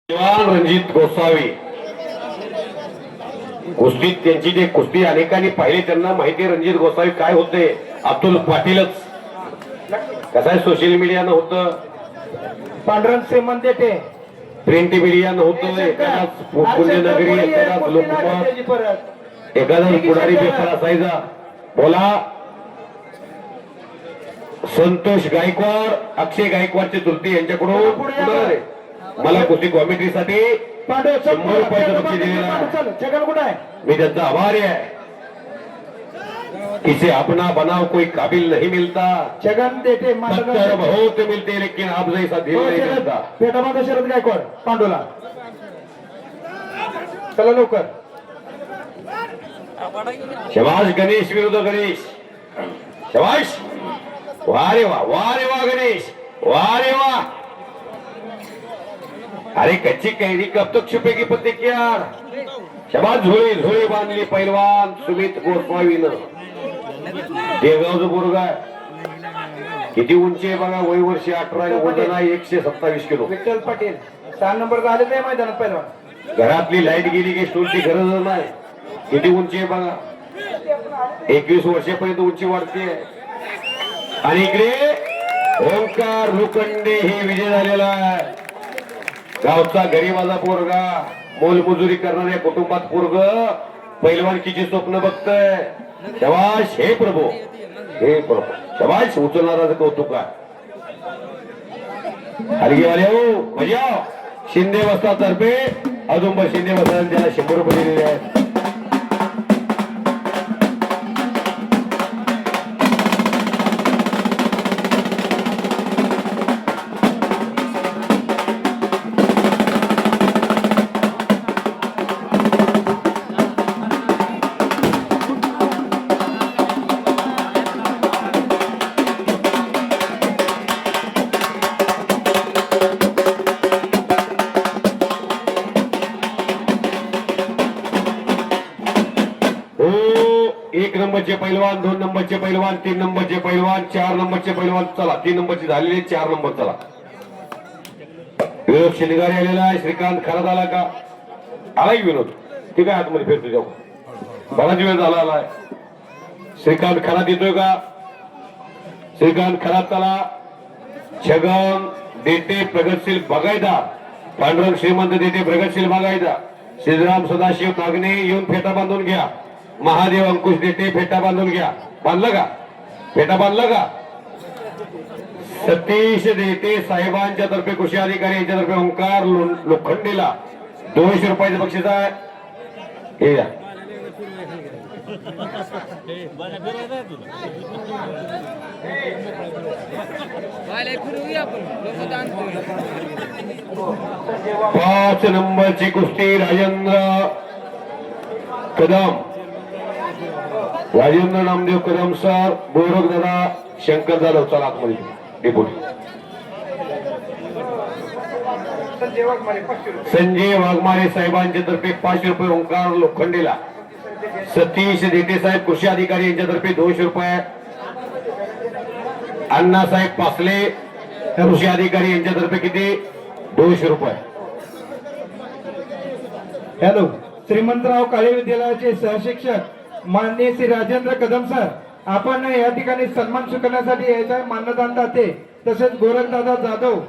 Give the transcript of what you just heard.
रणजित गोसावी कुस्तीत त्यांची जे कुस्ती अनेकांनी पाहिले त्यांना माहिती रणजित गोसावी काय होते. अतुल पाटीलच कसं आहे सोशल मीडिया नव्हतं, पांडुरंग श्रीमंत देठे प्रिंट मीडिया नव्हतं, एखादाच पुण्यनगरी एखादाच लोकमत एखादा पुढारी पेपर असायचा. बोला संतोष गायकवाड अक्षय गायकवाडचे चुलती यांच्याकडून मला कुस्ती कॉमेंट्रीसाठी 100 रुपयाचं बक्षीस दिलेलं आहे. मी त्यांचा आभारी आहे. किसे अपना बनाव कोई काबिल नहीं मिलता, छगन देठे पत्थर बहुत मिलते लेकिन आप जैसा दिल नहीं मिलता. पेटामाता शरद गायकवाड पांडुला चला लवकर. शबाश गणेश विरुद्ध गणेश. शबाश वारे वा वारे वा गणेश वारे वा. अरे कच्ची कैरी कब तक छुपेगी पत्ते यार. शबाश झोळी झोळी बांधली पैलवान सुमित गोस्वामीनं. देवगावचं पोरगा किती उंची आहे बघा. वय वर्षी 18 वजन आहे 127 किलो. विठ्ठल पाटील 6 नंबर झाले नाही मैदानात पहिलवान. घरातली लाईट गेली की स्टोलची गरज नाही. किती उंची आहे बघा. 21 वर्षापर्यंत उंची वाढते. आणि इकडे ओंकार लोखंडे हे विजय झालेला आहे. गावचा गरीबाचा पोरगा मोलमजुरी करणाऱ्या कुटुंबात पोरग पैलवानकीची स्वप्न बघतय. शबाश हे प्रभू हे प्रभू. शबाश उचलणारा कौतुक आहे. हलगीवाले हो बजाव. शिंदे वस्ता तर्फे औदुंबर शिंदे वस्ता त्याला 100 रुपये दिलेले आहेत. नंबरचे पैलवान 2 नंबरचे पैलवान 3 नंबरचे पैलवान 4 नंबरचे पैलवान. चला 3 नंबरचे झालेले 4 नंबर. चला विनोद शिंगारे आलेला आहे. श्रीकांत खरात आला का आलाय विनोद. ठीक आहे आतमध्ये फिरतो जाऊ. बराच वेळ झाला आलाय. श्रीकांत खरात येतोय का. श्रीकांत खरात चला. छगन देते प्रगतशील बागायदार. पांडुरंग श्रीमंत देते प्रगतशील बागायदार. श्रीराम सदाशिव नागणे येऊन फेटा बांधून घ्या. महादेव अंकुश देते फेटा बांधून घ्या. बांधलं का फेटा बांधला का. सतीश देते साहेबांच्या तर्फे कृषी अधिकारी यांच्या तर्फे ओंकार लोखंडेला 200 रुपयाचं बक्षीस आहे. हे द्या. पाच नंबरची कुस्ती राजेंद्र कदम. राजेंद्र नामदेव कदम सर गोरख दादा शंकर जाधव. चला आतमध्ये डेपुटी. संजय वाघमारे साहेबांच्या तर्फे 500 रुपये ओंकार लोखंडेला. सतीश देते साहेब कृषी अधिकारी यांच्या तर्फे 200 रुपये. अण्णासाहेब पासले कृषी अधिकारी यांच्या तर्फे किती 200 रुपये. हॅलो श्रीमंतराव काळे विद्यालयाचे सहशिक्षक माननीय श्री राजेंद्र कदम सर आपण या ठिकाणी सन्मान स्वीकारण्यासाठी यायचा मान्यदान दाते तसेच गोरखदादा जाधव